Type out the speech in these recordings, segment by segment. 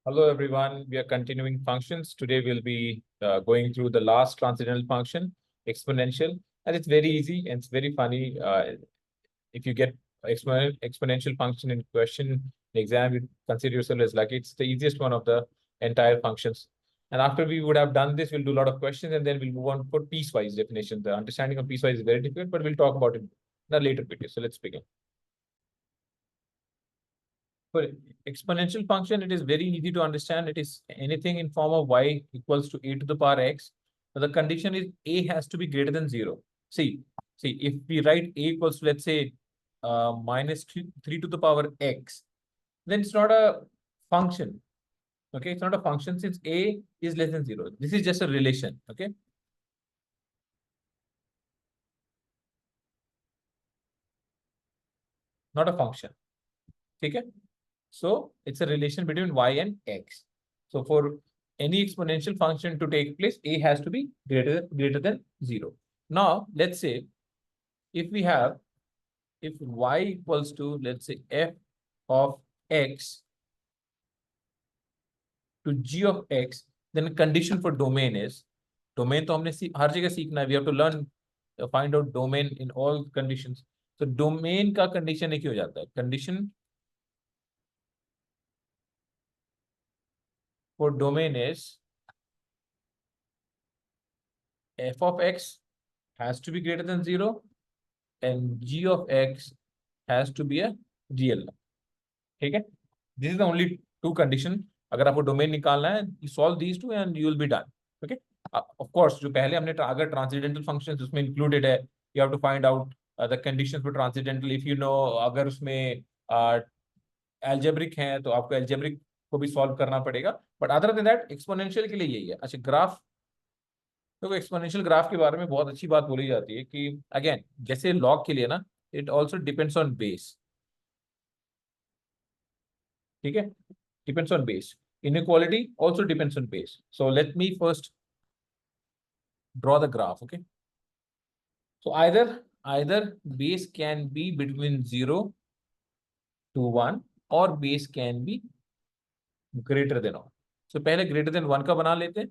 Hello everyone, we are continuing functions. Today we'll be going through the last transcendental function, exponential, and it's very easy and it's very funny. If you get exponential function in question in the exam, you consider yourself as lucky. It's the easiest one of the entire functions. And after we would have done this, we'll do a lot of questions and then we'll move on for piecewise definition. The understanding of piecewise is very difficult, but we'll talk about it in a later video. So let's begin. For exponential function, it is very easy to understand. It is anything in form of y equals to a to the power x. But the condition is a has to be greater than 0. See, if we write a equals to, let's say, minus 3 to the power x, then it's not a function. Okay, it's not a function since a is less than 0. This is just a relation. Okay. Not a function. Okay. So it's a relation between y and x. So for any exponential function to take place, a has to be greater than 0. Now, let's say if y equals to, let's say, f of x to g of x, then condition for domain is, domain तो हमने हर जगह सीखना है. We have to learn, find out domain in all conditions. So domain का condition एक ही हो जाता है. Condition for domain is f of x has to be greater than 0 and g of x has to be a real number. ठीक है? This is the only two condition. अगर आपको domain निकालना है, you solve these two and you will be done. Okay? Of course, जो पहले हमने अगर ट्रांसेंडेंटल फंक्शंस उसमें इंक्लूडेड है, you have to find out the conditions for transcendental. If you know, अगर उसमें algebraic है तो आपको algebraic को भी सॉल्व करना पड़ेगा. But other than that exponential के लिए यही है. अच्छा, ग्राफ तो एक्सपोनेंशियल ग्राफ के बारे में बहुत अच्छी बात बोली जाती है कि अगेन जैसे लॉग के लिए ना, it also depends on base. ठीक है, depends on base. Inequality also depends on base. So let me first draw the graph. Okay, so either base can be between 0 to 1 or base can be greater than 1. So पहले greater than 1 का बना लेते हैं.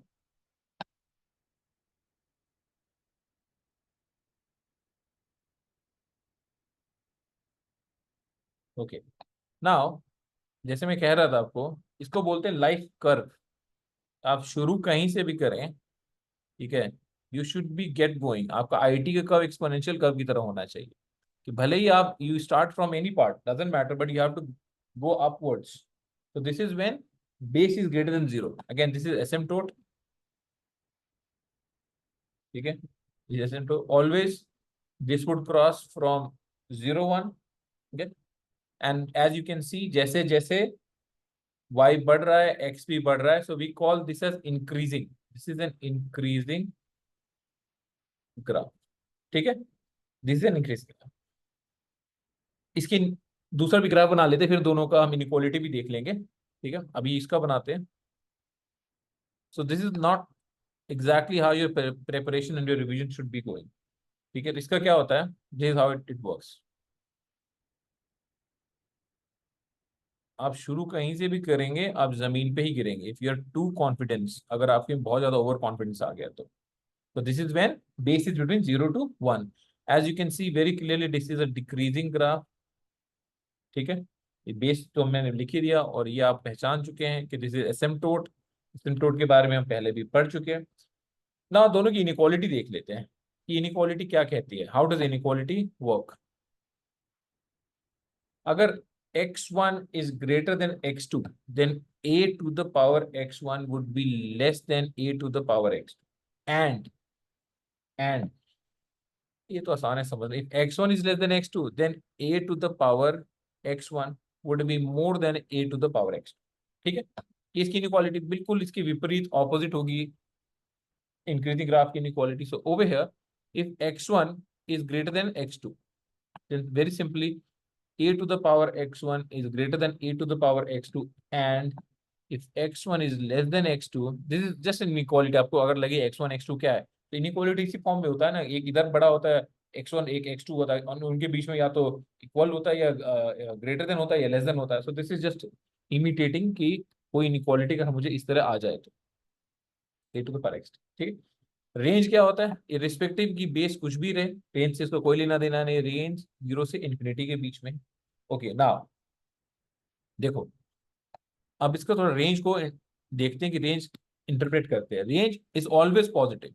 Okay, now जैसे मैं कह रहा था आपको, इसको बोलते हैं लाइफ कर्व. आप शुरू कहीं से भी करें, ठीक है, you should be get going. आपका आईटी का कर्व एक्सपोनेंशियल कर्व की तरह होना चाहिए कि भले ही आप you start from any part, doesn't matter, but you have to go upwards. So this is when base is greater than 0. Again, this is asymptote. ठीक है, this is asymptote. Always this would cross from 0 1. Okay, and as you can see, जैसे जैसे y बढ़ रहा है, x भी बढ़ रहा है. So we call this as increasing. This is an increasing graph. ठीक है, this is an increasing graph. इसकी दूसरा भी ग्राफ बना लेते हैं, फिर दोनों का हम इनइक्वालिटी भी देख लेंगे. ठीक है, अभी इसका बनाते हैं. So this is not exactly how your preparation and your revision should be going. ठीक है, तो इसका क्या होता है, this is how it works. आप शुरू कहीं से भी करेंगे, आप जमीन पे ही गिरेंगे. If you are too confidence, अगर आपके बहुत ज्यादा ओवर कॉन्फिडेंस आ गया तो this is when base is between 0 to 1. As you can see very clearly, this is a decreasing graph. ठीक है, ये बेस तो मैंने लिख ही दिया और ये आप पहचान चुके हैं कि दिस इज एसिम्पटोट. एसिम्पटोट के बारे में हम पहले भी पढ़ चुके हैं ना. दोनों की इनइक्वालिटी देख लेते हैं कि इनइक्वालिटी क्या कहती है. How does inequality work? अगर x1 is greater than x2, then a to the power x1 would be less than a to the power x2. And ये तो आसान है समझना. If x1 is less than x2, then a to the power x1 would be more than a to the power x2. ठीक है, इसकी inequality बिल्कुल इसकी विपरीत ऑपोजिट होगी इंक्रीजिंग ग्राफ की inequality. So over here, if x1 is greater than x2, then very simply a to the power x1 is greater than a to the power x2. And if x1 is less than x2, this is just an inequality. आपको अगर लगे x1 x2 क्या है, तो inequality इसी form में होता है ना. एक इधर बड़ा होता है x1, एक x2 होता है, और उनके बीच में या तो इक्वल होता है या ग्रेटर देन होता है या लेस देन होता है. So this is just imitating कि कोई इनइक्वालिटी अगर मुझे इस तरह आ जाए तो ए टू द पावर एक्स, ठीक है। रेंज क्या होता है, इर्रिस्पेक्टिव की बेस कुछ भी रहे, रेंज से इसको कोई लेना देना नहीं, रेंज 0 से इन्फिनिटी के बीच में। ओके ना, देखो अब इसका थोड़ा रेंज को देखते हैं कि रेंज इंटरप्रेट करते हैं। Range is always positive,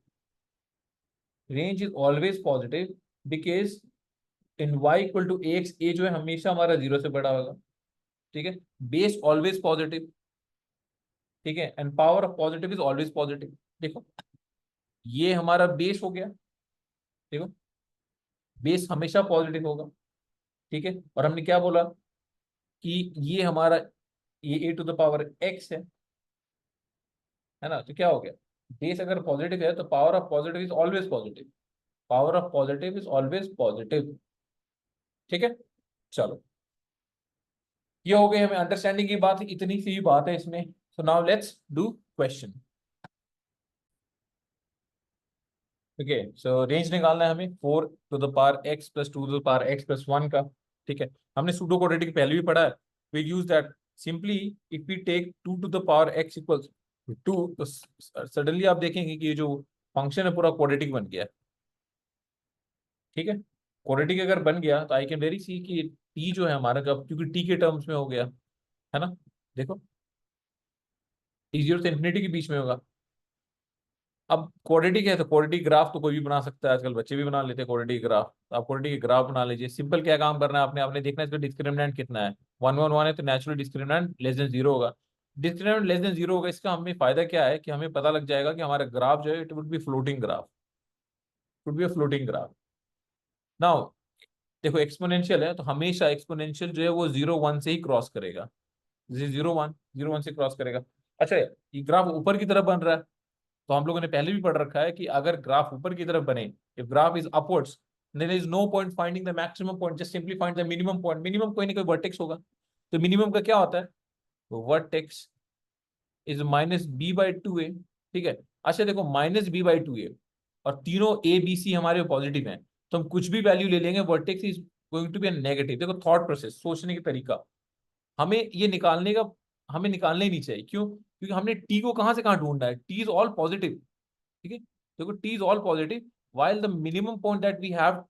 range is always positive because in y equal to x, a जो है हमेशा हमारा 0 से बड़ा होगा, ठीक है। बेस ऑलवेज पॉजिटिव, ठीक है, and power of positive is always positive. देखो ये हमारा बेस हो गया, देखो बेस हमेशा पॉजिटिव होगा, ठीक है। और हमने क्या बोला कि ये हमारा ये ए टू द पावर एक्स है ना, तो क्या हो गया, बेस अगर पॉजिटिव है तो power of positive is always positive, power of positive is always positive, ठीक है। चलो ये हो गई हमें अंडरस्टैंडिंग की बात, इतनी सी बात है इसमें। So now let's do question. Okay so range निकालना है हमें 4 to the power x plus 2 to the power x plus 1 का, ठीक है। हमने सूडो क्वाड्रेटिक पहले भी पढ़ा है, we use that simply if we take 2 to the power x equals 2, तो सडनली आप देखेंगे कि ये जो फंक्शन है पूरा क्वाड्रेटिक बन गया, ठीक है। क्वाड्रेटिक अगर बन गया तो आई कैन वेरी सी कि t जो है हमारा, कब, क्योंकि t के टर्म्स में हो गया है ना, देखो t 0 से इन्फिनिटी के बीच में होगा। अब क्वाड्रेटिक है तो क्वाड्रेटिक ग्राफ तो कोई भी बना सकता है, आजकल बच्चे भी बना लेते हैं क्वाड्रेटिक ग्राफ, तो आप क्वाड्रेटिक ग्राफ बना लीजिए। सिंपल क्या काम करना है आपने, आपने देखना है इसका डिस्क्रिमिनेंट कितना है, 1 1 1 है तो नेचुरल डिस्क्रिमिनेंट लेस देन 0 होगा। डिस्क्रिमिनेंट लेस देन 0 होगा, इसका हमें फायदा क्या है कि हमें पता लग जाएगा कि हमारा ग्राफ जो है it would be floating graph, would be a floating graph. Now देखो एक्सपोनेंशियल है तो हमेशा एक्सपोनेंशियल जो है वो 0 1 से ही क्रॉस करेगा, 0 1 से क्रॉस करेगा। अच्छा ये ग्राफ ऊपर की तरफ बन रहा है, तो हम लोगों ने पहले भी पढ़ रखा है कि अगर ग्राफ ऊपर की तरफ बने, if graph is upwards there is no point finding the maximum point, just simply find the minimum point. Minimum कोई ना कोई वर्टेक्स होगा, तो मिनिमम का क्या होता है, वर्टेक्स इज -b/2a, ठीक है। अच्छा देखो -b/2a और तीनों ए बी सी हमारे पॉजिटिव हैं, तो हम कुछ भी वैल्यू ले लेंगे, vertex is going to be negative. देखो थॉट प्रोसेस, सोचने का तरीका, हमें ये निकालने का, हमें निकालना ही नहीं चाहिए, क्यों, क्योंकि हमने टी को कहां से कहां ढूंढना है, टी इज ऑल पॉजिटिव, ठीक है। देखो t is all positive while the minimum point that we have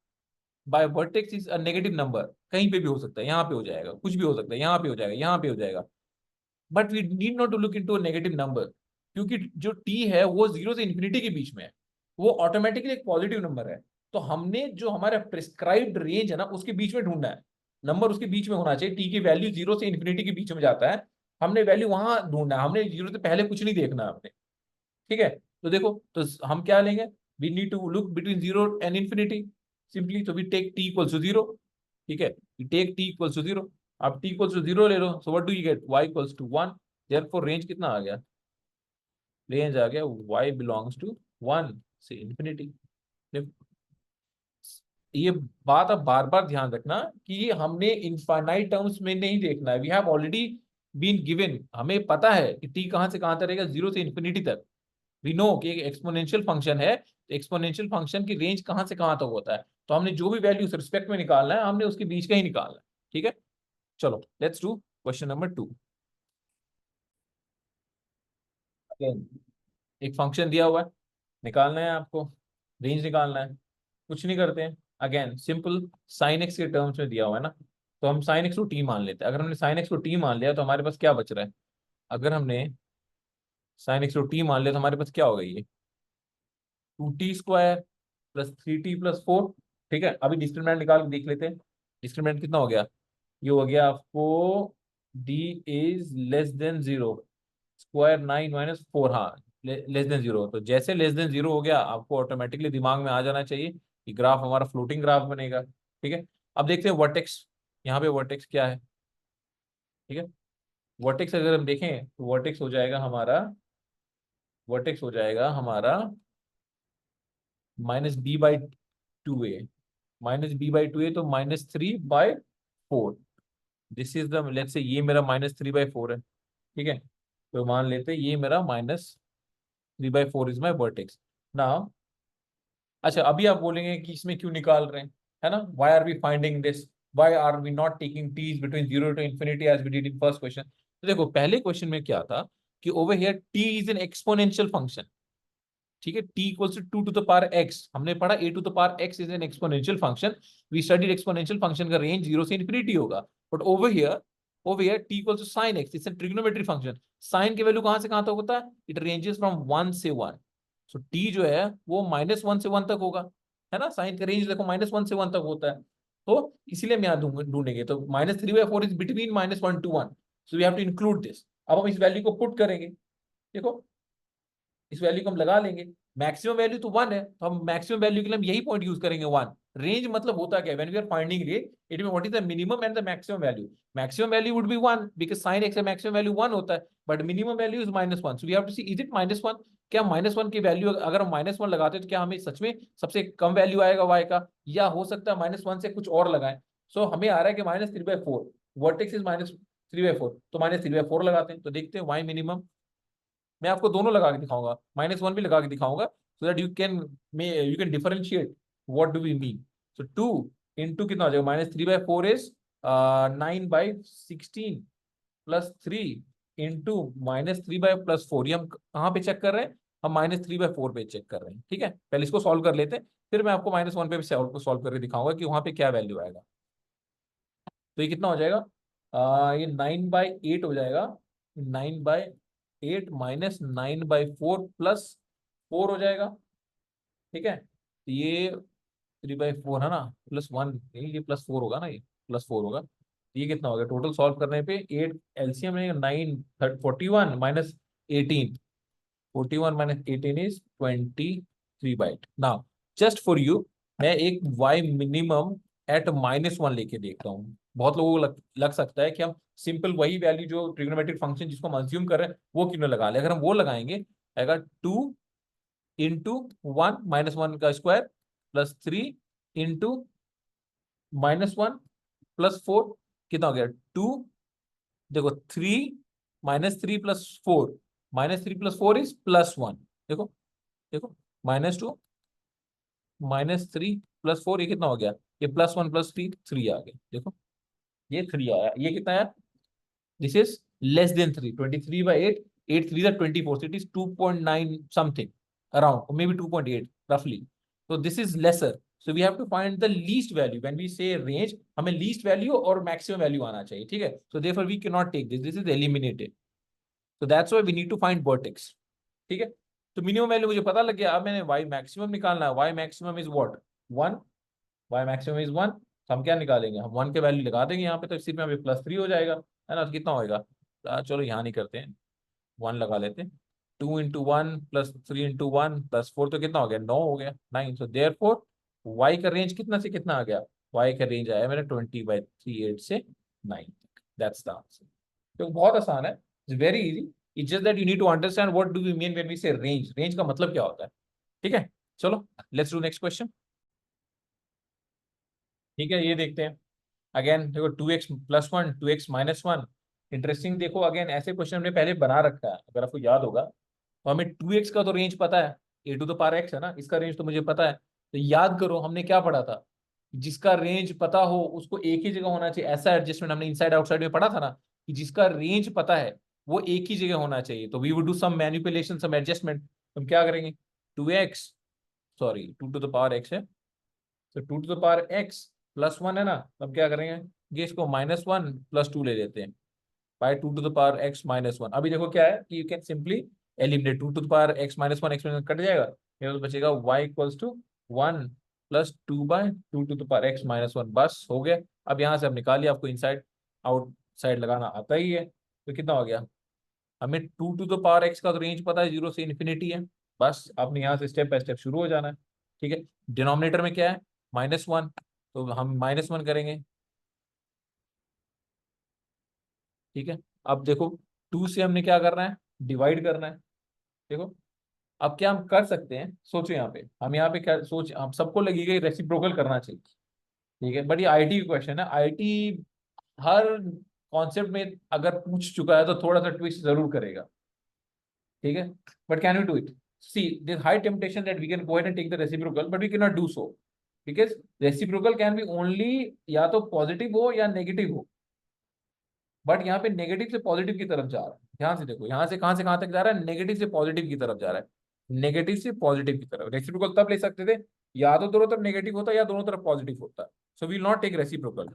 by vertex is a negative number, कहीं पे भी हो सकता है, यहाँ पे हो जाएगा, कुछ भी हो सकता है, यहाँ पे हो जाएगा, यहाँ पे हो जाएगा, but we need not to look into a negative number, क्योंकि जो t है वो 0 से इन्फिनिटी के बीच में है, वो ऑटोमेटिकली एक पॉजिटिव नंबर है। तो हमने जो हमारा प्रिस्क्राइब्ड रेंज है ना उसके बीच में ढूंढना है, नंबर उसके बीच में होना चाहिए, t की वैल्यू 0 से इन्फिनिटी के बीच में जाता है, हमने वैल्यू वहां ढूंढना है, हमने 0 से पहले कुछ नहीं देखना है आपने, ठीक है। तो देखो तो हम क्या लेंगे, we need to look between 0 and infinity, simply तो we take t equals to 0, ठीक है, we take t equals to 0। आप t इक्वल्स टू 0 ले लो, so what do you get, y equals to 1, therefore range कितना आ गया, range आ गया y बिलोंग्स टू 1 से इंफिनिटी। ये बात अब बार बार ध्यान रखना कि हमने इनफाइनाइट टर्म्स में नहीं देखना है, we have already been given, हमें पता है कि t कहां से कहां तक रहेगा, 0 से इंफिनिटी तक। वी नो कि एक एक्सपोनेंशियल फंक्शन है, तो एक्सपोनेंशियल फंक्शन की रेंज कहां से कहां तक होता है, तो हमने जो भी वैल्यू उस रिस्पेक्ट में निकालना है हमने उसके बीच का ही निकालना है, ठीक है। चलो लेट्स डू क्वेश्चन नंबर 2। एक फंक्शन दिया हुआ है, निकालना है आपको, रेंज निकालना है, कुछ नहीं करते हैं, अगेन सिंपल, साइन एक्स के टर्म्स में दिया हुआ है ना, तो हम साइन एक्स को टी मान लेते हैं। अगर हमने साइन एक्स को टी मान लिया तो हमारे पास क्या बच रहा है, अगर हमने साइन एक्स को टी मान लिया तो हमारे पास क्या होगा, ये 2t² प्लस 3t+4, ठीक है। अभी डिस्क्रिमिनेंट निकाल के देख लेते हैं, डिस्क्रिमिनेंट कितना हो गया, ये हो गया आपको d is less than 0, square 9 - 4, हाँ लेस देन 0, तो जैसे लेस देन 0 हो गया आपको ऑटोमेटिकली दिमाग में आ जाना चाहिए कि ग्राफ हमारा फ्लोटिंग ग्राफ बनेगा, ठीक है। अब देखते हैं वर्टेक्स, यहाँ पे वर्टेक्स क्या है, ठीक है। वर्टेक्स अगर हम देखें तो वर्टेक्स हो जाएगा हमारा, वर्टेक्स हो जाएगा हमारा -b/2a, -b/2a, तो -3/4, this is the, let's say ये मेरा -3/4 है, ठीक है। तो मान लेते हैं ये मेरा -3/4 इज माई वर्टेक्स। ना अच्छा अभी आप बोलेंगे कि इसमें क्यों निकाल रहे हैं, है ना, why are we finding this, why are we not taking t's between 0 to infinity as we did in first question। तो देखो पहले क्वेश्चन में क्या था कि over here t is an exponential function, ठीक है, t equals two to the power x, हमने पढ़ा a to the power x is an exponential function, we studied exponential function का रेंज 0 से इंफिनिटी होगा, but over here t equals to sin x, it's a trigonometry function, sin की value कहां से कहां तक होता है, इट रेंजेस फ्रॉम 1 से 1, सो t जो है वो -1 से 1 तक होगा, है ना, साइन का रेंज देखो -1 से 1 तक होता है, तो इसीलिए हम यहाँ ढूंढेंगे, तो -3/4 is between -1 to 1, so we have to include this, अब हम इस वैल्यू को पुट करेंगे, देखो इस वैल्यू को हम लगा लेंगे, मैक्सिमम वैल्यू तो 1 है, तो हम मैक्सिमम वैल्यू के लिए हम यही पॉइंट यूज करेंगे 1, रेंज मतलब होता क्या है, when we are finding range it mean what is the minimum and the maximum value, maximum value would be 1 because sin x का मैक्सिमम वैल्यू 1 होता है, but minimum value is -1, so we have to see is it -1, क्या -1 की value अगर हम -1 लगाते हैं तो क्या हमें सच में सबसे कम वैल्यू आएगा y का, या हो सकता है -1 से कुछ और लगाएं, सो हमें आ रहा है कि -3/4, वर्टेक्स इज -3/4, तो -3/4 लगाते हैं, तो देखते हैं y मिनिमम, मैं आपको दोनों लगा के दिखाऊंगा, -1 भी लगा के दिखाऊंगा, so that you can differentiate what do we mean, so 2 into कितना हो जाएगा, -3/4 इज 9/16 प्लस 3 इंटू -3/+4, ये हम कहाँ पे चेक कर रहे हैं, हम -3/4 पे चेक कर रहे हैं, ठीक है, पहले इसको सॉल्व कर लेते हैं, फिर मैं आपको -1 पे सॉल्व करके दिखाऊंगा कि वहां पे क्या वैल्यू आएगा, तो ये कितना हो जाएगा, ये 9/8 हो जाएगा, 9/8 -9/4 +4 हो जाएगा, ठीक है, तो ये 3/4 है ना, +1, ये +4 होगा ना, ये +4 होगा, तो ये कितना हो गया टोटल सॉल्व करने पे, 8 एलसीएम में 9 41 -18, 41 -18 is 23/8, now just for you मैं एक y मिनिमम एट -1 लेके देखता हूँ, बहुत लोगों को लग सकता है कि हम सिंपल वही वैल्यू जो ट्रिग्नोमेट्रिक फंक्शन जिसको हम अज्यूम कर रहे हैं वो क्यों ना लगा ले, अगर हम वो लगाएंगे आएगा 2 इंटू 1 -1 का स्क्वायर प्लस 3 इंटू -1 +4, कितना हो गया 2, देखो 3 -3 + 4, -3 + 4 इज +1, देखो देखो -2 -3 + 4, ये कितना हो गया, ये +1 +3 3 आ गया, देखो ये 3 आया, ये कितना आया, this is less than 3, 23/8, 8 3 24, it is 2.9 something around, or maybe 2.8 roughly, so this is lesser, so we have to find the least value when we say range, हमें least value और maximum value आना चाहिए, ठीक है, so therefore we cannot take this is eliminated, so that's why we need to find vertex, ठीक है, तो minimum value मुझे पता लग गया, अब मैंने y मैक्सिमम निकालना है, y maximum is what 1, y maximum is 1, तो हम क्या निकालेंगे, हम 1 के वैल्यू लगा देंगे यहाँ पे, तो सिर्फ यहाँ पे +3 हो जाएगा, है ना, तो कितना होएगा, चलो यहाँ नहीं करते हैं, 1 लगा लेते हैं, 2 इंटू 1 प्लस 3 इंटू 1 +4, तो कितना हो गया 9 हो गया 9, सो देयरफॉर y का रेंज कितना से कितना आ गया, y का रेंज आया मेरा 20/38 से 9 तक, दैट्स द आंसर, तो बहुत आसान है, it's very easy, it's just that you need to understand what do we mean when we say range, range का मतलब क्या होता है, ठीक है, चलो लेट्स डू नेक्स्ट क्वेश्चन, ठीक है, ये देखते हैं, अगेन देखो 2x+1 2x-1, इंटरेस्टिंग, देखो अगेन ऐसे क्वेश्चन हमने पहले बना रखा है, अगर आपको याद होगा, तो हमें 2x का तो रेंज पता है, a⁴ है ना, इसका रेंज तो मुझे पता है, तो याद करो हमने क्या पढ़ा था, जिसका रेंज पता हो उसको एक ही जगह होना चाहिए, ऐसा एडजस्टमेंट हमने इनसाइड आउटसाइड में पढ़ा था ना, कि जिसका रेंज पता है वो एक ही जगह होना चाहिए, तो we would do some manipulation some adjustment, हम क्या करेंगे 2x, sorry 2 to the power x है, तो 2 टू द पावर x+1 है ना, तो हम क्या करेंगे, ये इसको -1 + 2 ले लेते हैं, bye 2 to the power x-1, अभी देखो क्या है कि you can simply eliminate 2 to the power x-1, x cut जाएगा, ये तो बचेगा y = 1 + 2/2 to the power x-1, बस हो गया, अब यहाँ से हम निकालिए, आपको इनसाइड आउटसाइड लगाना आता ही है, तो कितना हो गया, हमें 2 टू द पावर x का तो रेंज पता है 0 से इन्फिनिटी है, बस आपने यहाँ से स्टेप बाय स्टेप शुरू हो जाना है, ठीक है, डिनोमिनेटर में क्या है -1, तो हम -1 करेंगे, ठीक है, अब देखो 2 से हमने क्या करना है, डिवाइड करना है, देखो अब क्या हम कर सकते हैं, सोचो यहाँ पे, हम यहाँ पे क्या सोच, हम सबको लगेगा रेसिप्रोकल करना चाहिए, ठीक है, बट ये आईटी क्वेश्चन है, आईटी हर कॉन्सेप्ट में अगर पूछ चुका है तो थोड़ा सा ट्विस्ट जरूर करेगा, ठीक है, but can you do it, see this high temptation that we can go ahead and take the reciprocal, but we can not do so, because reciprocal can be only या तो पॉजिटिव हो या negative हो, but यहाँ पे negative से positive की तरफ जा रहा है। ध्यान से देखो, यहाँ से कहाँ तक जा रहा है, नेगेटिव से पॉजिटिव की तरफ जा रहा है, नेगेटिव से पॉजिटिव की तरफ। रेसिप्रोकल तब ले सकते थे या तो दोनों तरफ नेगेटिव होता या दोनों तरफ पॉजिटिव होता। So we will not take reciprocal.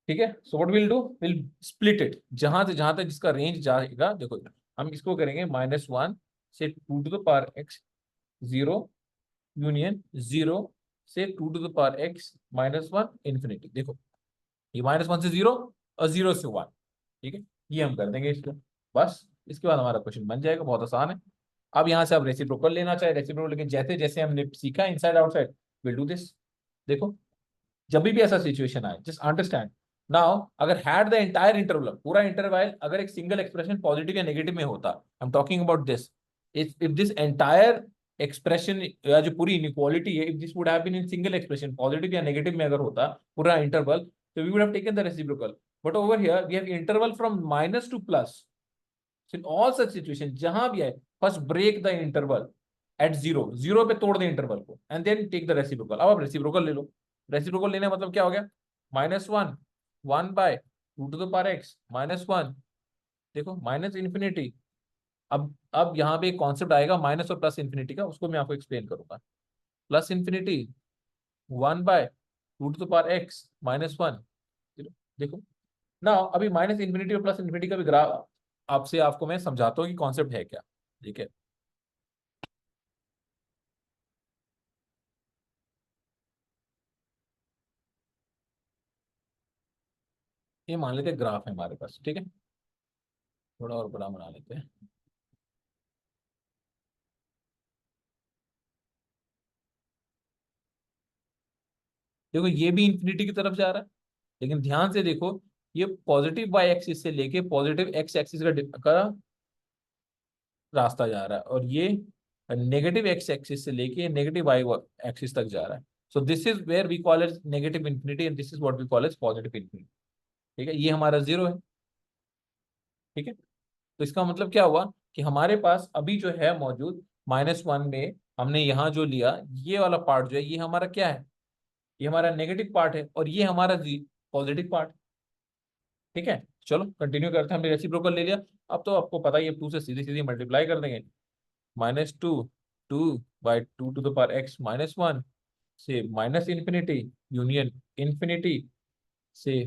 ठीक है, so what will do, will split it, जहां तक जिसका रेंज जाएगा। देखो हम इसको करेंगे -1 से 2 to the power x 0 union 0 से 2 to the power x -1 infinity. देखो ये -1 से 0 और 0 से 1। ठीक है, ये हम कर देंगे इसको, बस इसके बाद हमारा क्वेश्चन बन जाएगा, बहुत आसान है। अब यहाँ से आप रेसिप्रोकल लेना चाहे रेसिप्रोकल, लेकिन जैसे जैसे हमने सीखा inside outside, will do this. देखो जब भी ऐसा सिचुएशन आए, जस्ट अंडरस्टैंड नाउ, अगर हैड द एंटायर इंटरवल, पूरा इंटरवल अगर एक सिंगल एक्सप्रेशन पॉजिटिव या नेगेटिव में होता, I am talking about this, if this entire expression या जो पूरी इनइक्वालिटी है, if this would have been in single expression positive या नेगेटिव में अगर होता पूरा इंटरवल, तो we would have taken the reciprocal. But over here we have interval from minus to plus. So in all such situation, जहां भी है, first break the interval at 0, 0 पे तोड़ दे इंटरवल को, and then take the reciprocal. अब आप reciprocal ले लो। रेसिप्रोकल लेने का मतलब क्या हो गया, -1 1/2 to the power x -1। देखो माइनस इन्फिनिटी। अब यहाँ पे एक कॉन्सेप्ट आएगा माइनस और प्लस इन्फिनिटी का, उसको मैं आपको एक्सप्लेन करूंगा। Plus infinity 1/2 to the power x -1। देखो ना, अभी माइनस इन्फिनिटी और प्लस इन्फिनिटी का भी ग्राफ आपसे आपको मैं समझाता हूँ कि कॉन्सेप्ट है क्या। ठीक है, ये मान लेते हैं ग्राफ है हमारे पास। ठीक है, थोड़ा और बड़ा बना लेते हैं। देखो ये भी इंफिनिटी की तरफ जा रहा है, लेकिन ध्यान से देखो, ये पॉजिटिव वाई एक्सिस से लेके पॉजिटिव एक्स एक्सिस का रास्ता जा रहा है, और ये नेगेटिव एक्स एक्सिस से लेके नेगेटिव वाई एक्सिस तक जा रहा है। So this is where we call it negative infinity and this is what we call it positive infinity. ठीक है, ये हमारा 0 है। ठीक है, तो इसका मतलब क्या हुआ कि हमारे पास अभी जो है मौजूद -1 में हमने यहाँ जो लिया, ये वाला पार्ट जो है ये हमारा क्या है, ये हमारा नेगेटिव पार्ट है, और ये हमारा पॉजिटिव पार्ट। ठीक है, चलो कंटिन्यू करते हैं। हमने रेसिप्रोकल ले लिया, अब तो आपको पता ही है 2 से सीधी सीधी मल्टीप्लाई कर देंगे। -2 2/2 to the power x -1 से माइनस इन्फिनिटी यूनियन इन्फिनिटी से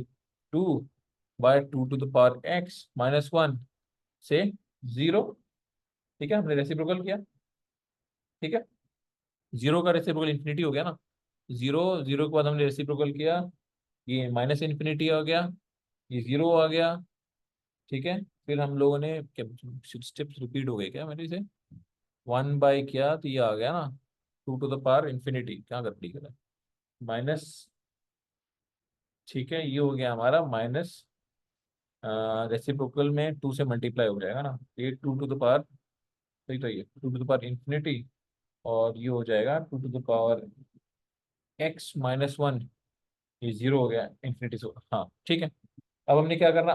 2/2 to the power x -1 से 0। ठीक है, हमने रेसिप्रोकल किया। ठीक है, 0 का रेसिप्रोकल इन्फिनिटी हो गया ना, 0 0 के बाद हमने रेसिप्रोकल किया, ये माइनस इन्फिनिटी हो गया, ये 0 आ गया। ठीक है, फिर हम लोगों ने क्या, स्टेप्स रिपीट हो गए क्या मेरे से, 1 बाई किया तो ये आ गया ना 2 to the power infinity, क्या गलती करा, माइनस। ठीक है, ये हो गया हमारा माइनस, रेसिप्रोकल में 2 से मल्टीप्लाई हो जाएगा ना, ये 2 to the power, सही तो ये 2 to the power infinity, और ये हो जाएगा 2 to the power x -1, ये 0 हो गया इन्फिनिटी से। हाँ ठीक है, अब हमने क्या करना,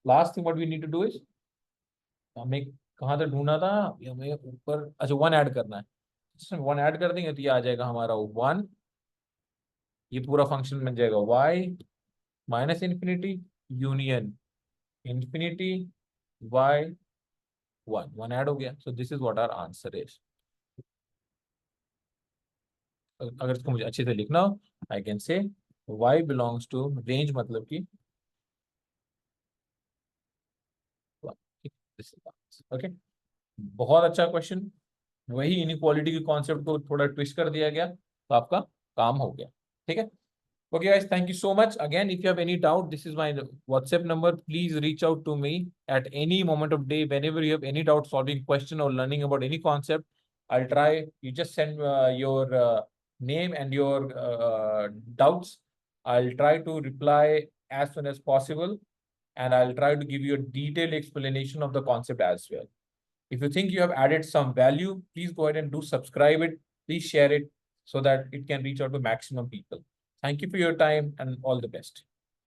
last thing what we need to do is, हमें कहाँ तक ढूंढना था, ये हमें ऊपर, अच्छा 1 ऐड करना है। 1 ऐड कर देंगे तो ये आ जाएगा हमारा 1, ये पूरा फंक्शन बन जाएगा y minus infinity union infinity y 1 add हो गया। So this is what our answer is. अगर इसको मुझे अच्छे से लिखना हो, I can say y belongs to range, मतलब कि ओके। बहुत अच्छा क्वेश्चन, वही इनइक्वालिटी के कॉन्सेप्ट को थोड़ा ट्विस्ट कर दिया गया, तो आपका काम हो गया। ठीक है, okay guys, thank you so much again. If you have any doubt, this is my WhatsApp number, please reach out to me at any moment of day, whenever you have any doubt solving question or learning about any concept. I'll try, you just send your name and your doubts. I'll try to reply as soon as possible, and I'll try to give you a detailed explanation of the concept as well. If you think you have added some value, please go ahead and do subscribe it. Please share it so that it can reach out to maximum people. Thank you for your time and all the best.